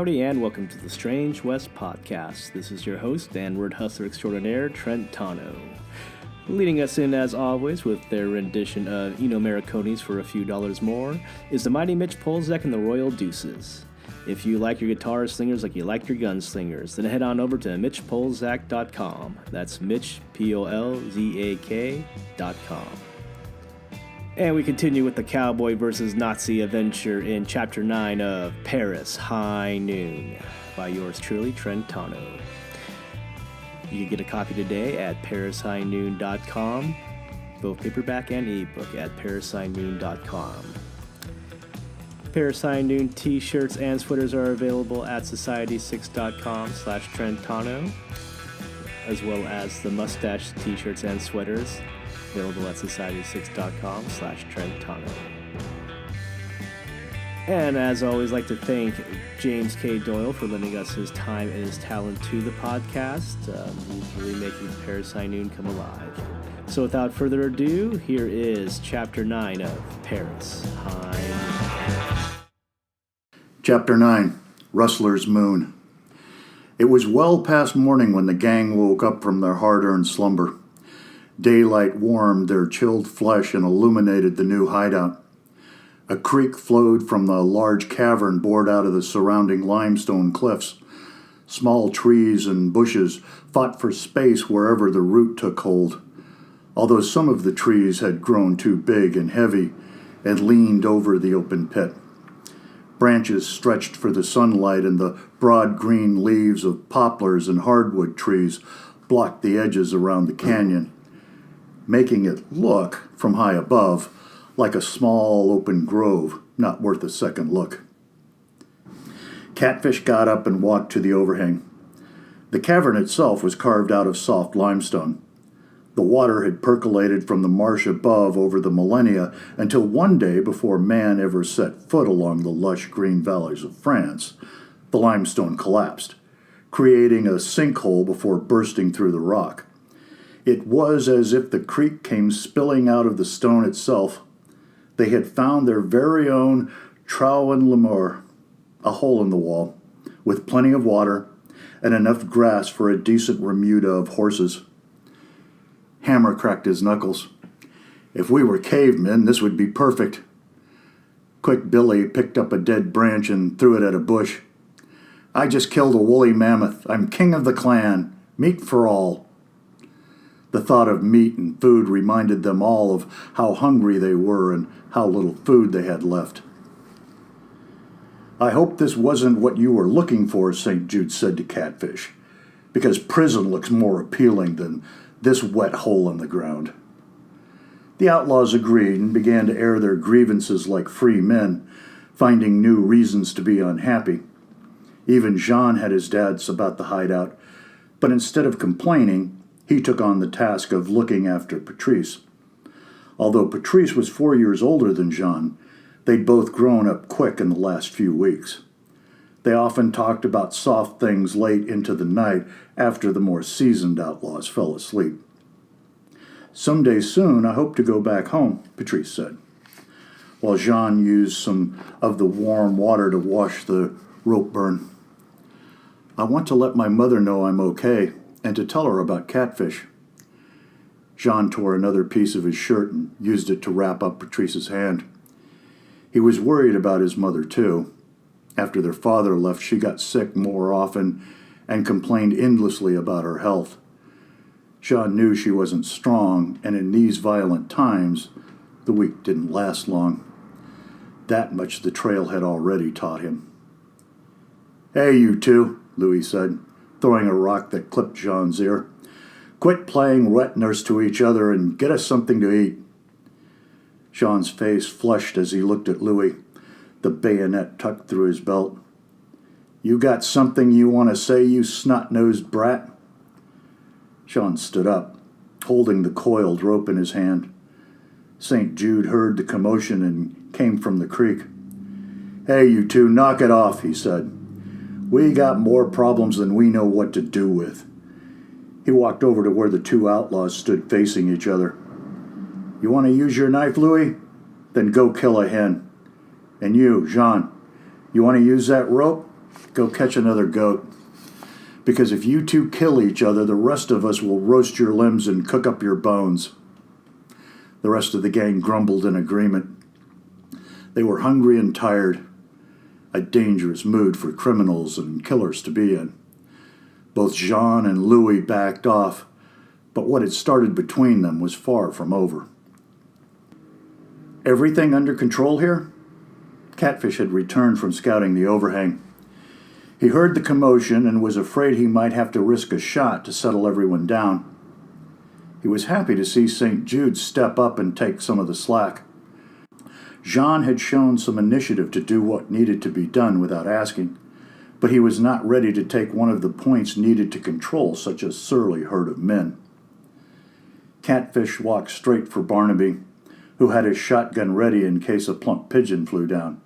Howdy and welcome to the Strange West Podcast. This is your host and word hustler extraordinaire, Trent Tano. Leading us in, as always, with their rendition of Eno Marconi's For a Few Dollars More, is the mighty Mitch Polzak and the Royal Deuces. If you like your guitar slingers like you like your gunslingers, then head on over to MitchPolzak.com. That's Mitch, Polzak.com. And we continue with the Cowboy versus Nazi adventure in Chapter 9 of Paris High Noon by yours truly, Trent Tano. You can get a copy today at ParisHighNoon.com, both paperback and ebook at ParisHighNoon.com. Paris High Noon t-shirts and sweaters are available at Society6.com/TrentTano, as well as the mustache t-shirts and sweaters available at Society6.com/TrentTano. And as always, I'd like to thank James K. Doyle for lending us his time and his talent to the podcast. He's really making Paris High Noon come alive. So without further ado, here is Chapter 9 of Paris High Noon. Chapter 9, Rustler's Moon. It was well past morning when the gang woke up from their hard-earned slumber. Daylight warmed their chilled flesh and illuminated the new hideout. A creek flowed from the large cavern bored out of the surrounding limestone cliffs. Small trees and bushes fought for space wherever the root took hold, although some of the trees had grown too big and heavy and leaned over the open pit. Branches stretched for the sunlight, and the broad green leaves of poplars and hardwood trees blocked the edges around the canyon, making it look, from high above, like a small open grove, not worth a second look. Catfish got up and walked to the overhang. The cavern itself was carved out of soft limestone. The water had percolated from the marsh above over the millennia until one day, before man ever set foot along the lush green valleys of France, the limestone collapsed, creating a sinkhole before bursting through the rock. It was as if the creek came spilling out of the stone itself. They had found their very own trou en l'amour, a hole in the wall, with plenty of water and enough grass for a decent remuda of horses. Hammer cracked his knuckles. If we were cavemen, this would be perfect. Quick Billy picked up a dead branch and threw it at a bush. I just killed a woolly mammoth. I'm king of the clan. Meat for all. The thought of meat and food reminded them all of how hungry they were and how little food they had left. I hope this wasn't what you were looking for, St. Jude said to Catfish, because prison looks more appealing than this wet hole in the ground. The outlaws agreed and began to air their grievances like free men, finding new reasons to be unhappy. Even Jean had his doubts about the hideout, but instead of complaining, he took on the task of looking after Patrice. Although Patrice was 4 years older than Jean, they'd both grown up quick in the last few weeks. They often talked about soft things late into the night after the more seasoned outlaws fell asleep. Someday soon, I hope to go back home, Patrice said, while Jean used some of the warm water to wash the rope burn. I want to let my mother know I'm okay and to tell her about Catfish. Jean tore another piece of his shirt and used it to wrap up Patrice's hand. He was worried about his mother, too. After their father left, she got sick more often and complained endlessly about her health. Jean knew she wasn't strong, and in these violent times, the week didn't last long. That much the trail had already taught him. Hey, you two, Louis said, throwing a rock that clipped Jean's ear. Quit playing wet nurse to each other and get us something to eat. Jean's face flushed as he looked at Louis, the bayonet tucked through his belt. You got something you want to say, you snot-nosed brat? Jean stood up, holding the coiled rope in his hand. St. Jude heard the commotion and came from the creek. Hey, you two, knock it off, he said. We got more problems than we know what to do with. He walked over to where the two outlaws stood facing each other. You want to use your knife, Louis? Then go kill a hen. And you, Jean, you want to use that rope? Go catch another goat. Because if you two kill each other, the rest of us will roast your limbs and cook up your bones. The rest of the gang grumbled in agreement. They were hungry and tired, a dangerous mood for criminals and killers to be in. Both Jean and Louis backed off, but what had started between them was far from over. Everything under control here? Catfish had returned from scouting the overhang. He heard the commotion and was afraid he might have to risk a shot to settle everyone down. He was happy to see St. Jude step up and take some of the slack. Jean had shown some initiative to do what needed to be done without asking, but he was not ready to take one of the points needed to control such a surly herd of men. Catfish walked straight for Barnaby, who had his shotgun ready in case a plump pigeon flew down.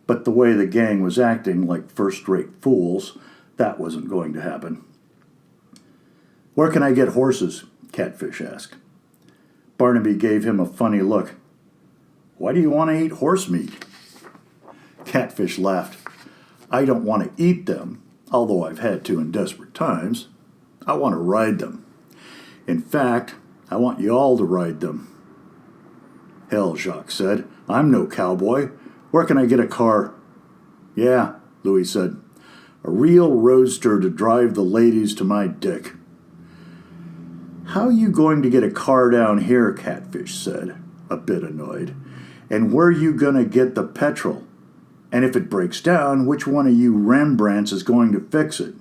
But the way the gang was acting like first-rate fools, that wasn't going to happen. "Where can I get horses?" Catfish asked. Barnaby gave him a funny look. "Why do you want to eat horse meat?" Catfish laughed. "I don't want to eat them, although I've had to in desperate times. I want to ride them. In fact, I want you all to ride them." "Hell," Jacques said. "I'm no cowboy. Where can I get a car?" "Yeah," Louis said. "A real roadster to drive the ladies to my dick." "How you going to get a car down here?" Catfish said, a bit annoyed. "And where you going to get the petrol? And if it breaks down, which one of you Rembrandts is going to fix it?"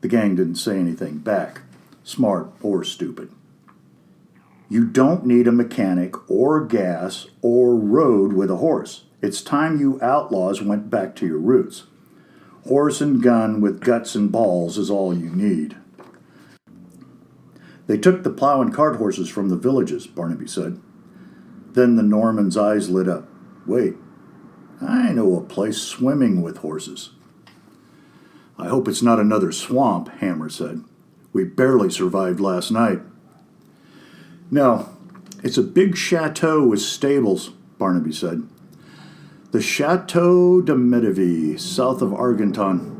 The gang didn't say anything back, smart or stupid. You don't need a mechanic or gas or road with a horse. It's time you outlaws went back to your roots. Horse and gun with guts and balls is all you need. "They took the plow and cart horses from the villages," Barnaby said. Then the Norman's eyes lit up. "Wait, I know a place swimming with horses." "I hope it's not another swamp," Hammer said. "We barely survived last night." "No, it's a big chateau with stables," Barnaby said. "The Chateau de Medivy, south of Argenton.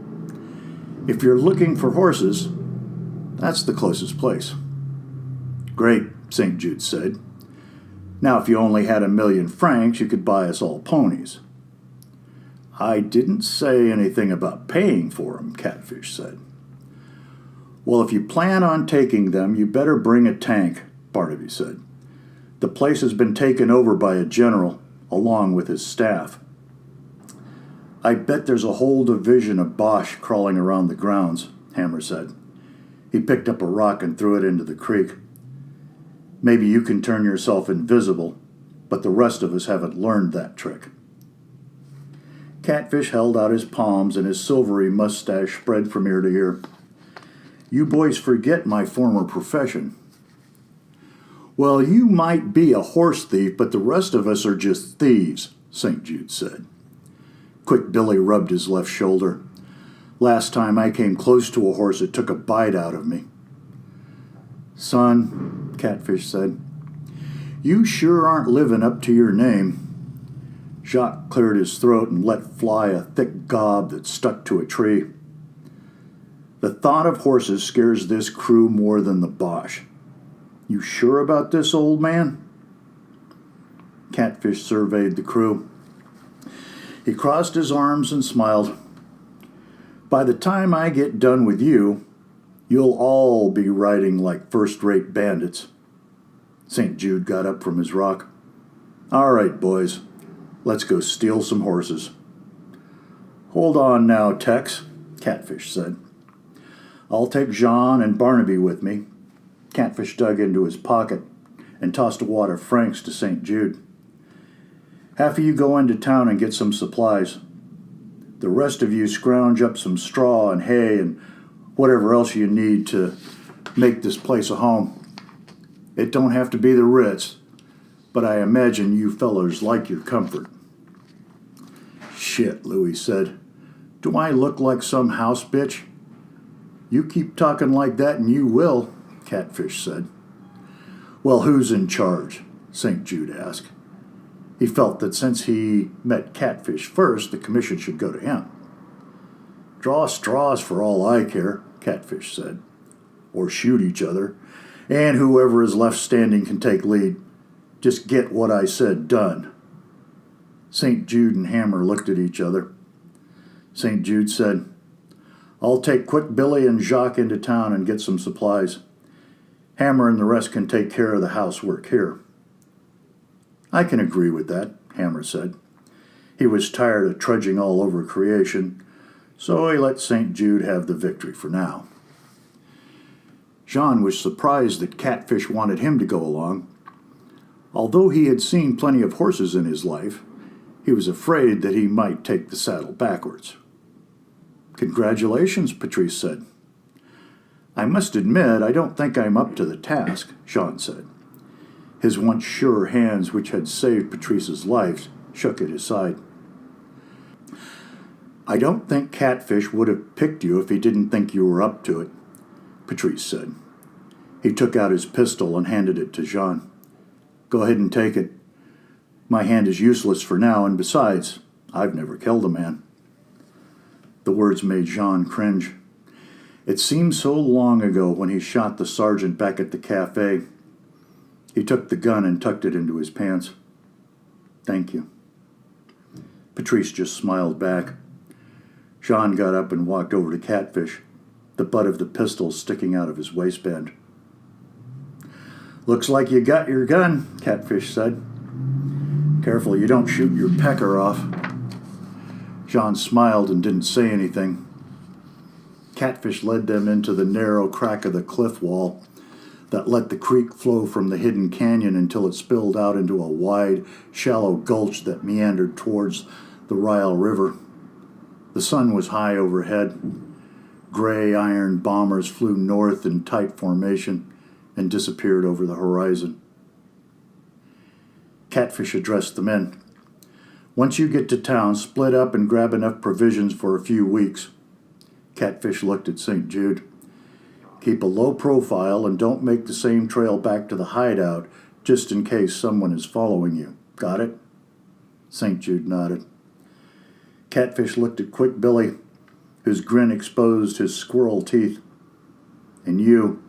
If you're looking for horses, that's the closest place." "Great," St. Jude said. "Now, if you only had 1,000,000 francs, you could buy us all ponies." "I didn't say anything about paying for them," Catfish said. "Well, if you plan on taking them, you better bring a tank," Barnaby said. "The place has been taken over by a general, along with his staff." "I bet there's a whole division of Boche crawling around the grounds," Hammer said. He picked up a rock and threw it into the creek. "Maybe you can turn yourself invisible, but the rest of us haven't learned that trick." Catfish held out his palms and his silvery mustache spread from ear to ear. "You boys forget my former profession." "Well, you might be a horse thief, but the rest of us are just thieves," St. Jude said. Quick Billy rubbed his left shoulder. "Last time I came close to a horse, it took a bite out of me." "Son," Catfish said, "you sure aren't living up to your name." Jacques cleared his throat and let fly a thick gob that stuck to a tree. "The thought of horses scares this crew more than the Boche. You sure about this, old man?" Catfish surveyed the crew. He crossed his arms and smiled. "By the time I get done with you, you'll all be riding like first-rate bandits." St. Jude got up from his rock. "All right, boys, let's go steal some horses." "Hold on now, Tex," Catfish said. "I'll take Jean and Barnaby with me." Catfish dug into his pocket and tossed a wad of francs to St. Jude. "Half of you go into town and get some supplies. The rest of you scrounge up some straw and hay and whatever else you need to make this place a home. It don't have to be the Ritz, but I imagine you fellers like your comfort." "Shit," Louis said. "Do I look like some house bitch?" "You keep talking like that and you will," Catfish said. "Well, who's in charge?" St. Jude asked. He felt that since he met Catfish first, the commission should go to him. Draw straws for all I care, Catfish said. Or shoot each other, and whoever is left standing can take lead. Just get what I said done. St. Jude and Hammer looked at each other. St. Jude said, I'll take Quick Billy and Jacques into town and get some supplies. Hammer and the rest can take care of the housework here. I can agree with that, Hammer said. He was tired of trudging all over creation, so he let St. Jude have the victory for now. Jean was surprised that Catfish wanted him to go along. Although he had seen plenty of horses in his life, he was afraid that he might take the saddle backwards. Congratulations, Patrice said. I must admit, I don't think I'm up to the task, Jean said. His once sure hands, which had saved Patrice's life, shook at his side. I don't think Catfish would have picked you if he didn't think you were up to it, Patrice said. He took out his pistol and handed it to Jean. Go ahead and take it. My hand is useless for now, and besides, I've never killed a man. The words made Jean cringe. It seemed so long ago when he shot the sergeant back at the cafe. He took the gun and tucked it into his pants. Thank you. Patrice just smiled back. Jean got up and walked over to Catfish, the butt of the pistol sticking out of his waistband. Looks like you got your gun, Catfish said. Careful you don't shoot your pecker off. Jean smiled and didn't say anything. Catfish led them into the narrow crack of the cliff wall that let the creek flow from the hidden canyon until it spilled out into a wide, shallow gulch that meandered towards the Ryle River. The sun was high overhead. Gray iron bombers flew north in tight formation and disappeared over the horizon. Catfish addressed the men. Once you get to town, split up and grab enough provisions for a few weeks. Catfish looked at St. Jude. Keep a low profile and don't make the same trail back to the hideout just in case someone is following you. Got it? St. Jude nodded. Catfish looked at Quick Billy, whose grin exposed his squirrel teeth. And you,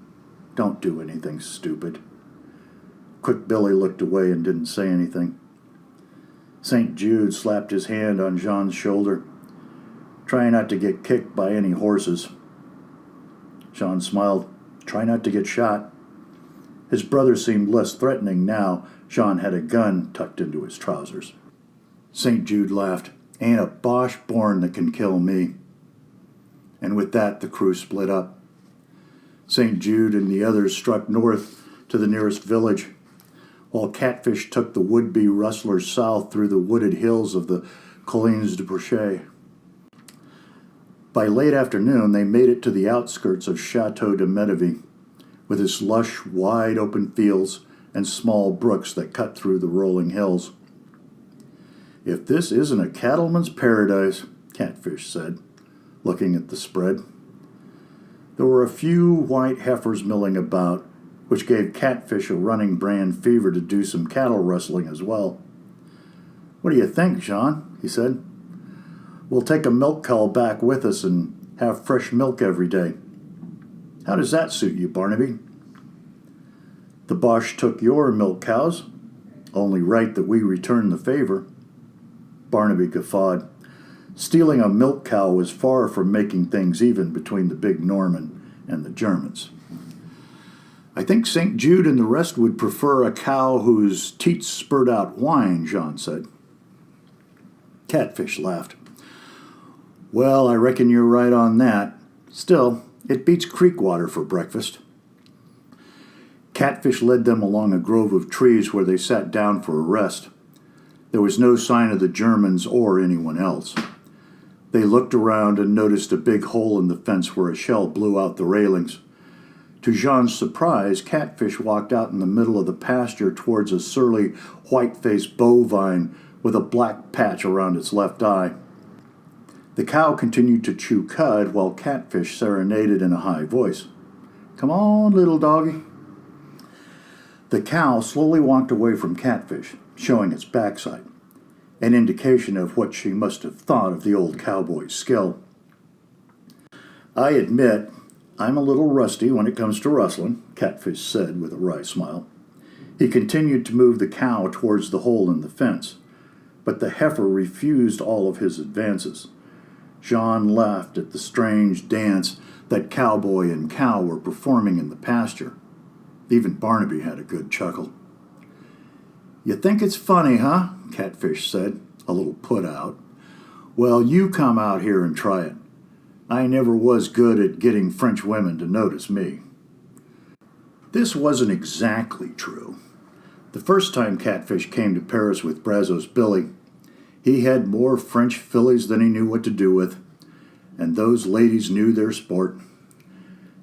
don't do anything stupid. Quick Billy looked away and didn't say anything. St. Jude slapped his hand on Jean's shoulder. Try not to get kicked by any horses. Jean smiled. Try not to get shot. His brother seemed less threatening now. Jean had a gun tucked into his trousers. St. Jude laughed. Ain't a Boche born that can kill me. And with that, the crew split up. St. Jude and the others struck north to the nearest village, while Catfish took the would-be rustlers south through the wooded hills of the Collines de Brochet. By late afternoon, they made it to the outskirts of Chateau de Medevy, with its lush, wide-open fields and small brooks that cut through the rolling hills. If this isn't a cattleman's paradise, Catfish said, looking at the spread. There were a few white heifers milling about, which gave Catfish a running brand fever to do some cattle rustling as well. What do you think, Jean? He said. We'll take a milk cow back with us and have fresh milk every day. How does that suit you, Barnaby? The Boche took your milk cows. Only right that we return the favor. Barnaby guffawed. Stealing a milk cow was far from making things even between the big Norman and the Germans. I think St. Jude and the rest would prefer a cow whose teats spurt out wine, Jean said. Catfish laughed. Well, I reckon you're right on that. Still, it beats creek water for breakfast. Catfish led them along a grove of trees where they sat down for a rest. There was no sign of the Germans or anyone else. They looked around and noticed a big hole in the fence where a shell blew out the railings. To Jean's surprise, Catfish walked out in the middle of the pasture towards a surly, white-faced bovine with a black patch around its left eye. The cow continued to chew cud while Catfish serenaded in a high voice. Come on, little doggy. The cow slowly walked away from Catfish, showing its backside, an indication of what she must have thought of the old cowboy's skill. I admit I'm a little rusty when it comes to rustling, Catfish said with a wry smile. He continued to move the cow towards the hole in the fence, but the heifer refused all of his advances. Jean laughed at the strange dance that cowboy and cow were performing in the pasture. Even Barnaby had a good chuckle. "You think it's funny, huh?" Catfish said, a little put out. "Well, you come out here and try it. I never was good at getting French women to notice me." This wasn't exactly true. The first time Catfish came to Paris with Brazos Billy, he had more French fillies than he knew what to do with, and those ladies knew their sport.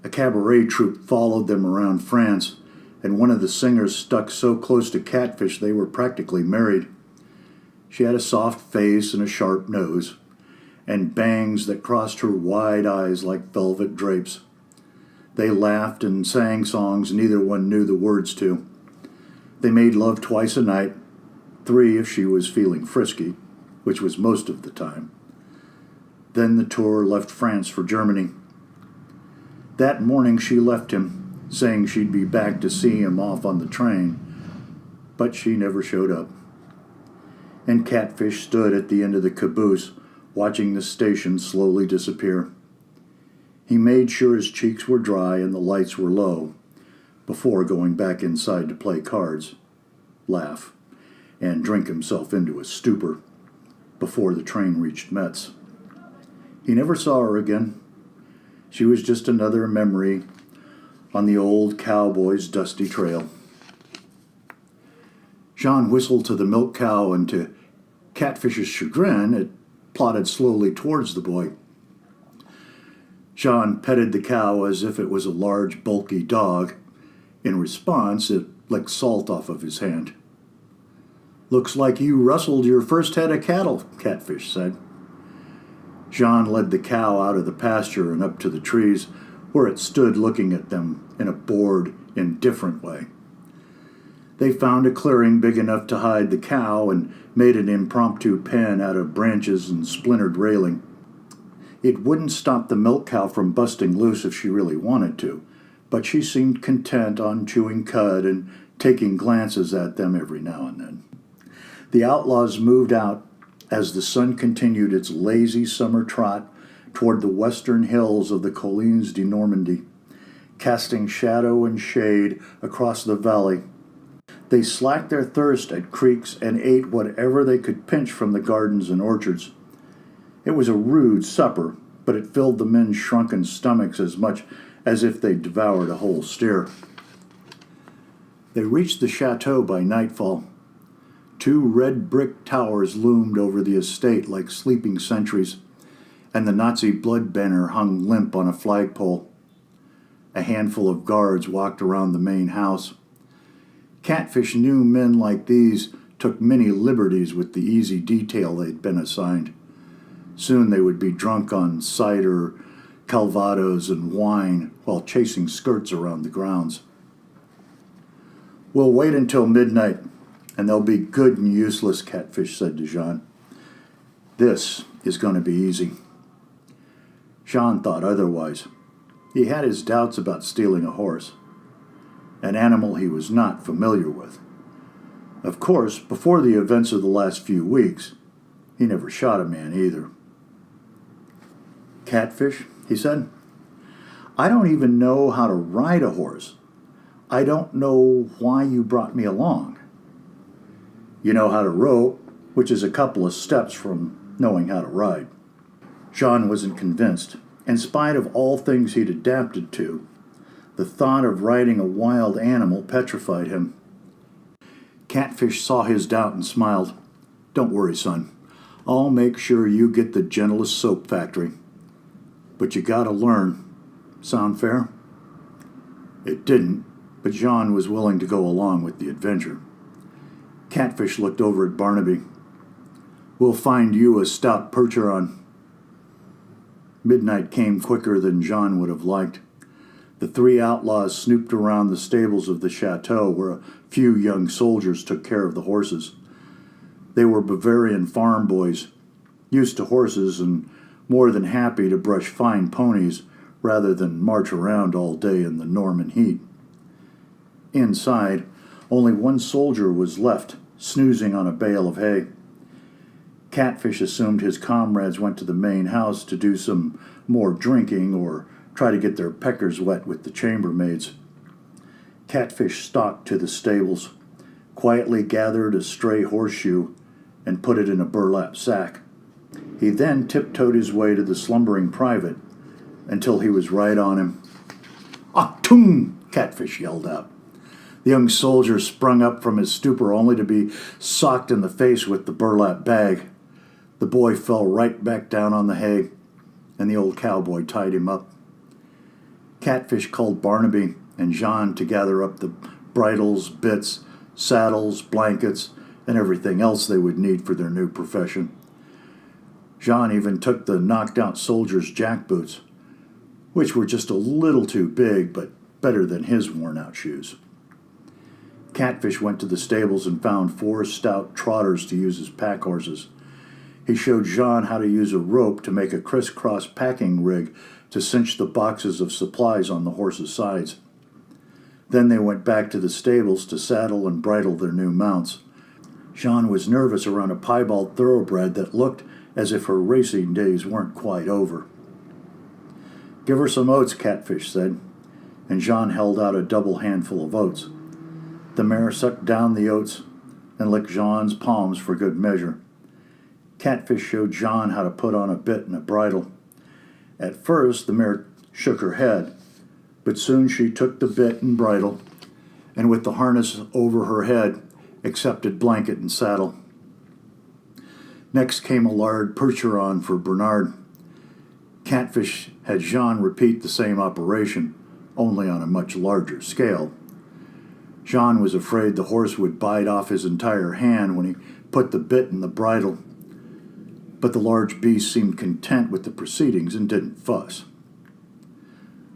A cabaret troupe followed them around France, and one of the singers stuck so close to Catfish they were practically married. She had a soft face and a sharp nose, and bangs that crossed her wide eyes like velvet drapes. They laughed and sang songs neither one knew the words to. They made love twice a night, 3 if she was feeling frisky, which was most of the time. Then the tour left France for Germany. That morning she left him, saying she'd be back to see him off on the train, but she never showed up. And Catfish stood at the end of the caboose, watching the station slowly disappear. He made sure his cheeks were dry and the lights were low, before going back inside to play cards, laugh, and drink himself into a stupor before the train reached Metz. He never saw her again. She was just another memory on the old cowboy's dusty trail. Jean whistled to the milk cow, and to Catfish's chagrin, it plodded slowly towards the boy. Jean petted the cow as if it was a large, bulky dog. In response, it licked salt off of his hand. "Looks like you rustled your first head of cattle," Catfish said. Jean led the cow out of the pasture and up to the trees, where it stood looking at them in a bored, indifferent way. They found a clearing big enough to hide the cow and made an impromptu pen out of branches and splintered railing. It wouldn't stop the milk cow from busting loose if she really wanted to, but she seemed content on chewing cud and taking glances at them every now and then. The outlaws moved out as the sun continued its lazy summer trot toward the western hills of the Collines de Normandy, casting shadow and shade across the valley. They slacked their thirst at creeks and ate whatever they could pinch from the gardens and orchards. It was a rude supper, but it filled the men's shrunken stomachs as much as if they devoured a whole steer. They reached the chateau by nightfall. 2 red brick towers loomed over the estate like sleeping sentries, and the Nazi blood banner hung limp on a flagpole. A handful of guards walked around the main house. Catfish knew men like these took many liberties with the easy detail they'd been assigned. Soon they would be drunk on cider, calvados, and wine while chasing skirts around the grounds. "We'll wait until midnight, and they'll be good and useless," Catfish said to Jean. "This is going to be easy." Jean thought otherwise. He had his doubts about stealing a horse, an animal he was not familiar with. Of course, before the events of the last few weeks, he never shot a man either. "Catfish," he said, "I don't even know how to ride a horse. I don't know why you brought me along." "You know how to rope, which is a couple of steps from knowing how to ride." Jean wasn't convinced. In spite of all things he'd adapted to, the thought of riding a wild animal petrified him. Catfish saw his doubt and smiled. "Don't worry, son. I'll make sure you get the gentlest soap factory. But you gotta learn. Sound fair?" It didn't, but Jean was willing to go along with the adventure. Catfish looked over at Barnaby. "We'll find you a stout Percheron." Midnight came quicker than Jean would have liked. The 3 outlaws snooped around the stables of the chateau, where a few young soldiers took care of the horses. They were Bavarian farm boys, used to horses and more than happy to brush fine ponies rather than march around all day in the Norman heat. Inside, only one soldier was left, snoozing on a bale of hay. Catfish assumed his comrades went to the main house to do some more drinking or try to get their peckers wet with the chambermaids. Catfish stalked to the stables, quietly gathered a stray horseshoe, and put it in a burlap sack. He then tiptoed his way to the slumbering private until he was right on him. "Achtung!" Catfish yelled out. The young soldier sprung up from his stupor only to be socked in the face with the burlap bag. The boy fell right back down on the hay, and the old cowboy tied him up. Catfish called Barnaby and Jean to gather up the bridles, bits, saddles, blankets, and everything else they would need for their new profession. Jean even took the knocked-out soldier's jackboots, which were just a little too big, but better than his worn-out shoes. Catfish went to the stables and found 4 stout trotters to use as pack horses. He showed Jean how to use a rope to make a crisscross packing rig to cinch the boxes of supplies on the horses' sides. Then they went back to the stables to saddle and bridle their new mounts. Jean was nervous around a piebald thoroughbred that looked as if her racing days weren't quite over. "Give her some oats," Catfish said, and Jean held out a double handful of oats. The mare sucked down the oats and licked Jean's palms for good measure. Catfish showed Jean how to put on a bit and a bridle. At first, the mare shook her head, but soon she took the bit and bridle, and with the harness over her head, accepted blanket and saddle. Next came a lard percheron for Bernard. Catfish had Jean repeat the same operation, only on a much larger scale. Jean was afraid the horse would bite off his entire hand when he put the bit in the bridle, but the large beast seemed content with the proceedings and didn't fuss.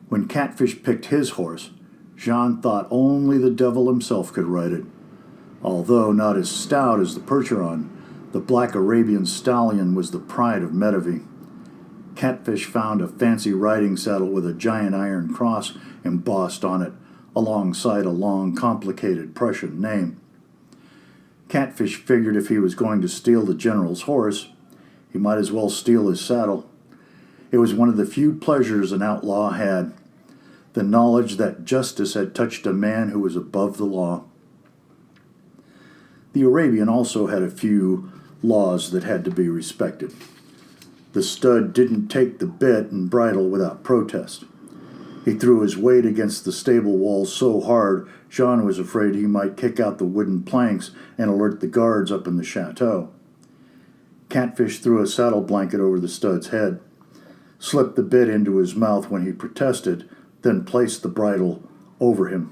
When Catfish picked his horse, Jean thought only the devil himself could ride it. Although not as stout as the Percheron, the black Arabian stallion was the pride of Medivh. Catfish found a fancy riding saddle with a giant iron cross embossed on it, alongside a long, complicated Prussian name. Catfish figured if he was going to steal the general's horse, he might as well steal his saddle. It was one of the few pleasures an outlaw had, the knowledge that justice had touched a man who was above the law. The Arabian also had a few laws that had to be respected. The stud didn't take the bit and bridle without protest. He threw his weight against the stable walls so hard, Jean was afraid he might kick out the wooden planks and alert the guards up in the chateau. Catfish threw a saddle blanket over the stud's head, slipped the bit into his mouth when he protested, then placed the bridle over him.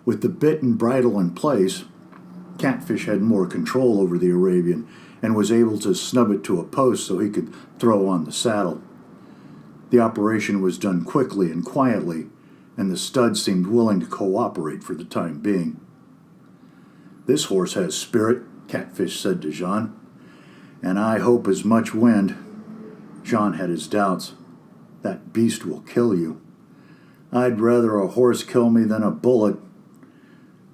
With the bit and bridle in place, Catfish had more control over the Arabian and was able to snub it to a post so he could throw on the saddle. The operation was done quickly and quietly, and the stud seemed willing to cooperate for the time being. "This horse has spirit," Catfish said to Jean, "and I hope as much wind." Jean had his doubts. "That beast will kill you." "I'd rather a horse kill me than a bullet."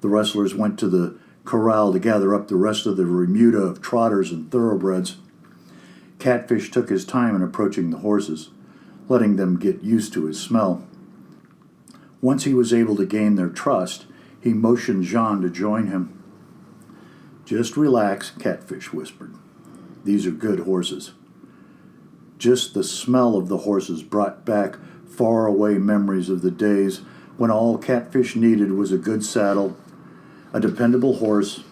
The rustlers went to the corral to gather up the rest of the remuda of trotters and thoroughbreds. Catfish took his time in approaching the horses, letting them get used to his smell. Once he was able to gain their trust, he motioned Jean to join him. "Just relax," Catfish whispered. "These are good horses." Just the smell of the horses brought back faraway memories of the days when all Catfish needed was a good saddle, a dependable horse,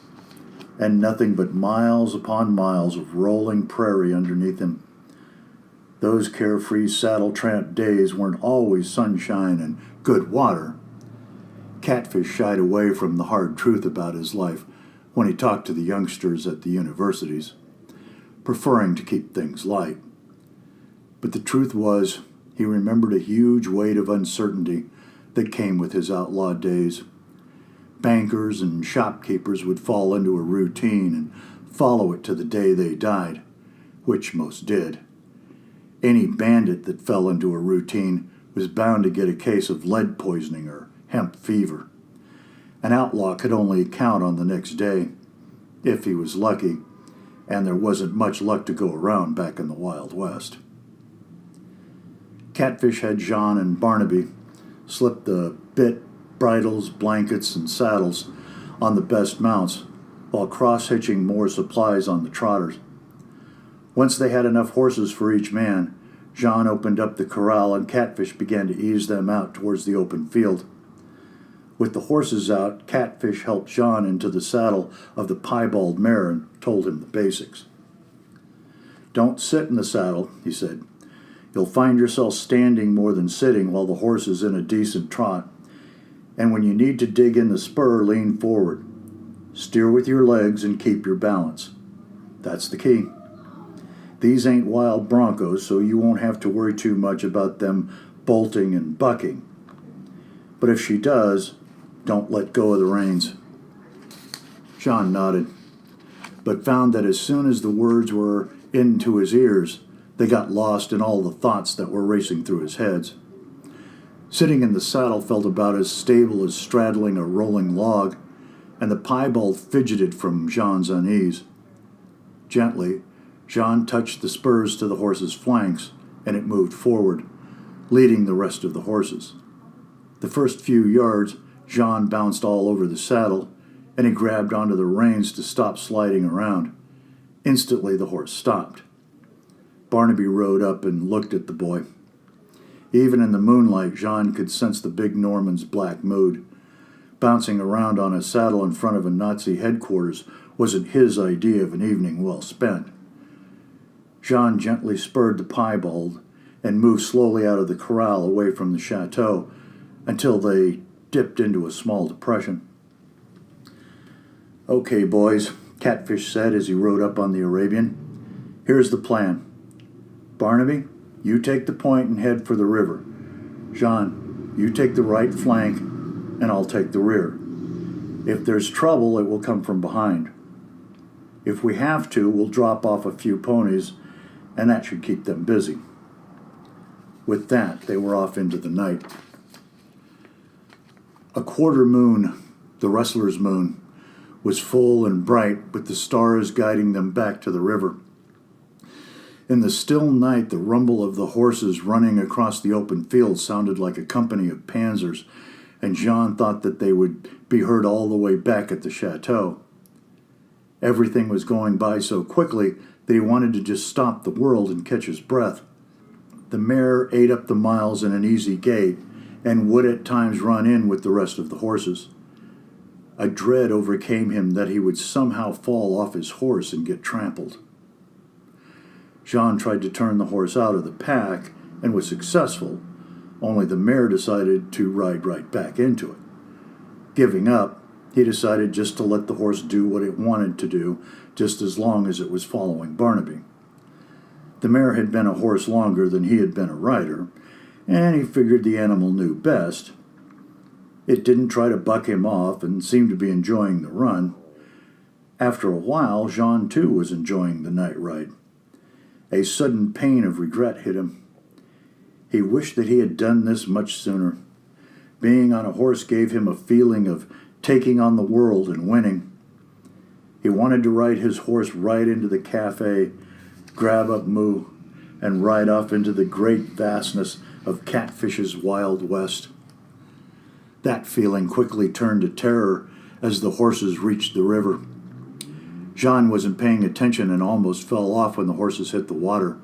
and nothing but miles upon miles of rolling prairie underneath him. Those carefree saddle tramp days weren't always sunshine and good water. Catfish shied away from the hard truth about his life when he talked to the youngsters at the universities, preferring to keep things light. But the truth was, he remembered a huge weight of uncertainty that came with his outlaw days. Bankers and shopkeepers would fall into a routine and follow it to the day they died, which most did. Any bandit that fell into a routine was bound to get a case of lead poisoning or hemp fever. An outlaw could only count on the next day, if he was lucky, and there wasn't much luck to go around back in the Wild West. Catfish had Jean and Barnaby slip the bit, bridles, blankets, and saddles on the best mounts, while cross-hitching more supplies on the trotters. Once they had enough horses for each man, Jean opened up the corral and Catfish began to ease them out towards the open field. With the horses out, Catfish helped Jean into the saddle of the piebald mare and told him the basics. "Don't sit in the saddle," he said. "You'll find yourself standing more than sitting while the horse is in a decent trot. And when you need to dig in the spur, lean forward. Steer with your legs and keep your balance. That's the key. These ain't wild broncos, so you won't have to worry too much about them bolting and bucking. But if she does, don't let go of the reins." Jean nodded, but found that as soon as the words were into his ears, they got lost in all the thoughts that were racing through his head. Sitting in the saddle felt about as stable as straddling a rolling log, and the piebald fidgeted from Jean's unease. Gently, Jean touched the spurs to the horse's flanks, and it moved forward, leading the rest of the horses. The first few yards, Jean bounced all over the saddle, and he grabbed onto the reins to stop sliding around. Instantly, the horse stopped. Barnaby rode up and looked at the boy. Even in the moonlight, Jean could sense the big Norman's black mood. Bouncing around on a saddle in front of a Nazi headquarters wasn't his idea of an evening well spent. Jean gently spurred the piebald and moved slowly out of the corral away from the chateau until they dipped into a small depression. "Okay, boys," Catfish said as he rode up on the Arabian. "Here's the plan. Barnaby, you take the point and head for the river. Jean, you take the right flank, and I'll take the rear. If there's trouble, it will come from behind. If we have to, we'll drop off a few ponies, and that should keep them busy." With that, they were off into the night. A quarter moon, the rustler's moon, was full and bright, with the stars guiding them back to the river. In the still night, the rumble of the horses running across the open field sounded like a company of panzers, and Jean thought that they would be heard all the way back at the chateau. Everything was going by so quickly that he wanted to just stop the world and catch his breath. The mare ate up the miles in an easy gait, and would at times run in with the rest of the horses. A dread overcame him that he would somehow fall off his horse and get trampled. Jean tried to turn the horse out of the pack and was successful, only the mare decided to ride right back into it. Giving up, he decided just to let the horse do what it wanted to do, just as long as it was following Barnaby. The mare had been a horse longer than he had been a rider, and he figured the animal knew best. It didn't try to buck him off and seemed to be enjoying the run. After a while, Jean too was enjoying the night ride. A sudden pain of regret hit him. He wished that he had done this much sooner. Being on a horse gave him a feeling of taking on the world and winning. He wanted to ride his horse right into the cafe, grab up Moo, and ride off into the great vastness of Catfish's Wild West. That feeling quickly turned to terror as the horses reached the river. Jean wasn't paying attention and almost fell off when the horses hit the water.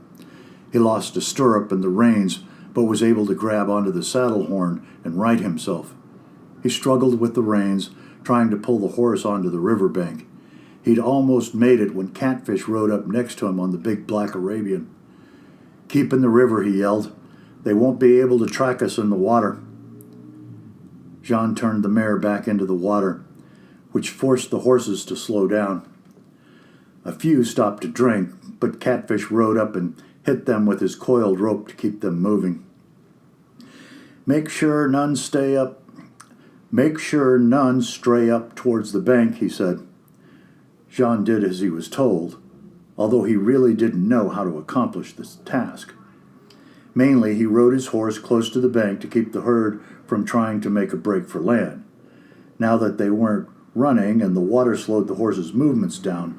He lost a stirrup and the reins, but was able to grab onto the saddle horn and right himself. He struggled with the reins, trying to pull the horse onto the riverbank. He'd almost made it when Catfish rode up next to him on the big black Arabian. "Keep in the river," he yelled. "They won't be able to track us in the water." Jean turned the mare back into the water, which forced the horses to slow down. A few stopped to drink, but Catfish rode up and hit them with his coiled rope to keep them moving. Make sure none stray up towards the bank," he said. Jean did as he was told, although he really didn't know how to accomplish this task. Mainly, he rode his horse close to the bank to keep the herd from trying to make a break for land. Now that they weren't running and the water slowed the horse's movements down,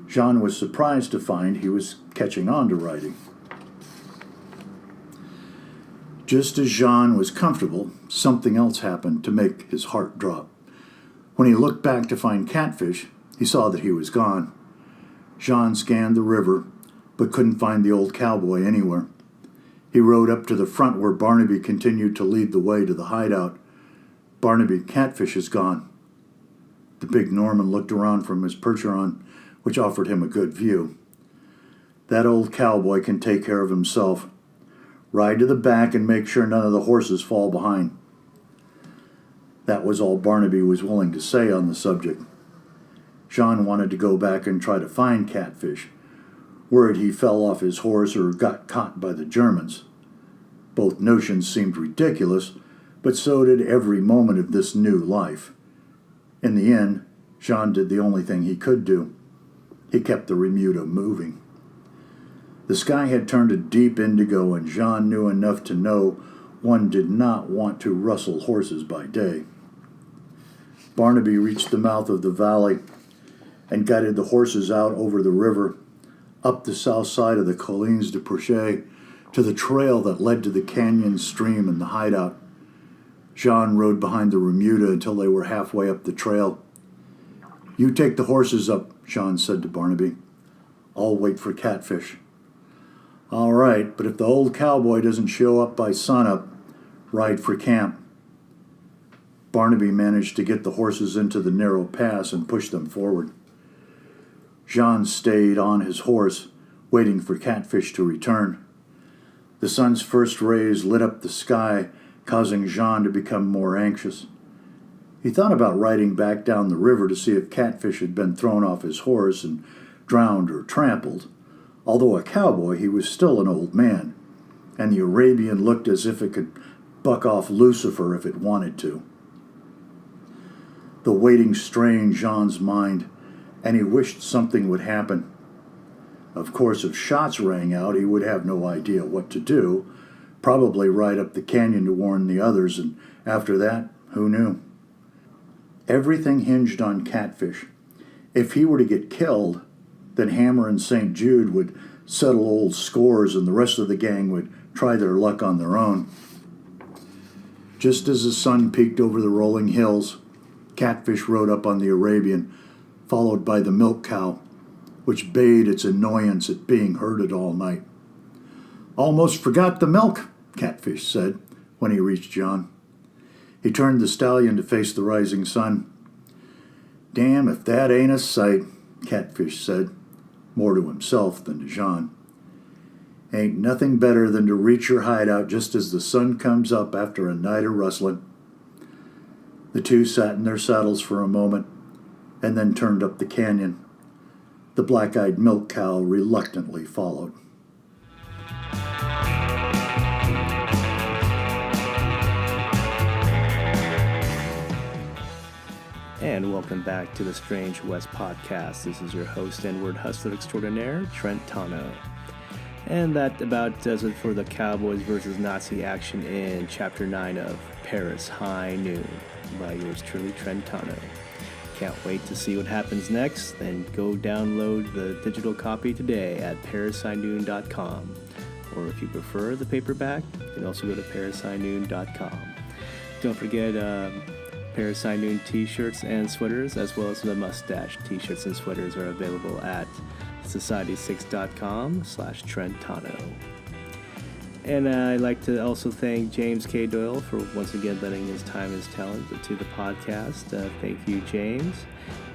Jean was surprised to find he was catching on to riding. Just as Jean was comfortable, something else happened to make his heart drop. When he looked back to find Catfish, he saw that he was gone. Jean scanned the river, but couldn't find the old cowboy anywhere. He rode up to the front where Barnaby continued to lead the way to the hideout. "Barnaby, Catfish is gone." The big Norman looked around from his percheron, which offered him a good view. "That old cowboy can take care of himself. Ride to the back and make sure none of the horses fall behind." That was all Barnaby was willing to say on the subject. Jean wanted to go back and try to find Catfish, worried he fell off his horse or got caught by the Germans. Both notions seemed ridiculous, but so did every moment of this new life. In the end, Jean did the only thing he could do. He kept the remuda moving. The sky had turned a deep indigo, and Jean knew enough to know one did not want to rustle horses by day. Barnaby reached the mouth of the valley and guided the horses out over the river, up the south side of the Collines de Perche, to the trail that led to the canyon stream and the hideout. Jean rode behind the remuda until they were halfway up the trail. "You take the horses up," Jean said to Barnaby. "I'll wait for Catfish." "All right, but if the old cowboy doesn't show up by sunup, ride for camp." Barnaby managed to get the horses into the narrow pass and push them forward. Jean stayed on his horse, waiting for Catfish to return. The sun's first rays lit up the sky, causing Jean to become more anxious. He thought about riding back down the river to see if Catfish had been thrown off his horse and drowned or trampled. Although a cowboy, he was still an old man, and the Arabian looked as if it could buck off Lucifer if it wanted to. The waiting strained Jean's mind, and he wished something would happen. Of course, if shots rang out, he would have no idea what to do, probably ride up the canyon to warn the others, and after that, who knew? Everything hinged on Catfish. If he were to get killed, then Hammer and St. Jude would settle old scores and the rest of the gang would try their luck on their own. Just as the sun peeked over the rolling hills, Catfish rode up on the Arabian, followed by the milk cow, which bayed its annoyance at being herded all night. "Almost forgot the milk," Catfish said when he reached John. He turned the stallion to face the rising sun. "Damn if that ain't a sight," Catfish said, more to himself than to Jean. "Ain't nothing better than to reach your hideout just as the sun comes up after a night of rustling." The two sat in their saddles for a moment and then turned up the canyon. The black-eyed milk cow reluctantly followed. And welcome back to the Strange West Podcast. This is your host and word hustler extraordinaire, Trent Tano. And that about does it for the Cowboys versus Nazi action in Chapter 9 of Paris High Noon by yours truly, Trent Tano. Can't wait to see what happens next, then go download the digital copy today at parishighnoon.com. Or if you prefer the paperback, you can also go to parishighnoon.com. Don't forget Paris High Noon t-shirts and sweaters, as well as the mustache t-shirts and sweaters are available at society6.com/Trentano. And I'd like to also thank James K. Doyle for once again lending his time and his talent to the podcast. Thank you, James.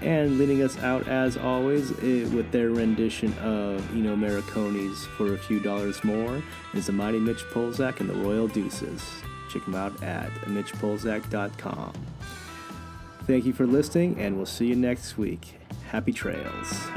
And leading us out, as always, with their rendition of Eno Morricone's For a Few Dollars More is the Mighty Mitch Polzak and the Royal Deuces. Check them out at mitchpolzak.com. Thank you for listening, and we'll see you next week. Happy trails.